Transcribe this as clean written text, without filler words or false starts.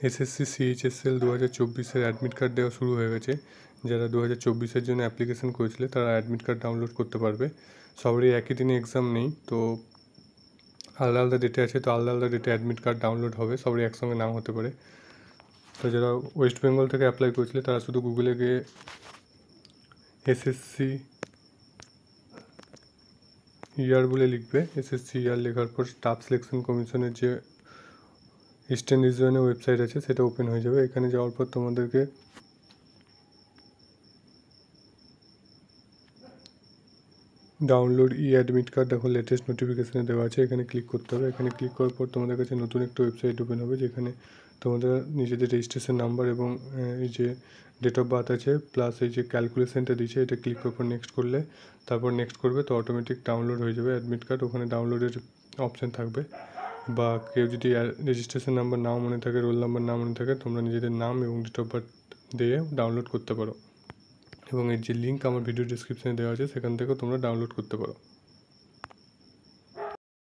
SSC CHSL 2024-এর admit card দেওয়া শুরু হয়ে গেছে। যারা 2024-এর জন্য অ্যাপ্লিকেশন করেছিলে তারা অ্যাডমিট কার্ড ডাউনলোড করতে পারবে। সবারই একই দিনে এক্সাম নেই, তো আলাদা আলাদা ডেটে আছে, তো আলাদা আলাদা ডেটে অ্যাডমিট কার্ড ডাউনলোড হবে। সবারই একসঙ্গে নাও হতে পারে। তো যারা ওয়েস্ট বেঙ্গল থেকে অ্যাপ্লাই করেছিলে তারা শুধু গুগলে গিয়ে এসএসসি ইয়ার বলে লিখবে। এসএসসি ইয়ার লেখার পর স্টাফ সিলেকশন কমিশনের যে ইস্টার্ন রিজিয়নের ওয়েবসাইট আছে সেটা ওপেন হয়ে যাবে। এখানে যাওয়ার পর তোমাদেরকে ডাউনলোড অ্যাডমিট কার্ড দেখো লেটেস্ট নোটিফিকেশানে দেওয়া আছে, এখানে ক্লিক করতে হবে। এখানে ক্লিক করার পর তোমাদের কাছে নতুন একটা ওয়েবসাইট ওপেন হবে, যেখানে তোমাদের নিজেদের রেজিস্ট্রেশন নাম্বার এবং এই যে ডেট অফ বার্থ আছে প্লাস এই যে ক্যালকুলেশনটা দিচ্ছে, এটা ক্লিক করার পর নেক্সট করলে তারপর নেক্সট করবে তো অটোমেটিক ডাউনলোড হয়ে যাবে অ্যাডমিট কার্ড। ওখানে ডাউনলোডের অপশান থাকবে, বা কেউ যদি রেজিস্ট্রেশন নাম্বার নাও মনে থাকে, রোল নাম্বার না মনে থাকে, তোমরা নিজেদের নাম এবং ডেট অফ বার্থ দিয়ে ডাউনলোড করতে পারো। এবং এর যে লিঙ্ক আমার ভিডিও ডিসক্রিপশানে দেওয়া আছে সেখান থেকেও তোমরা ডাউনলোড করতে পারো।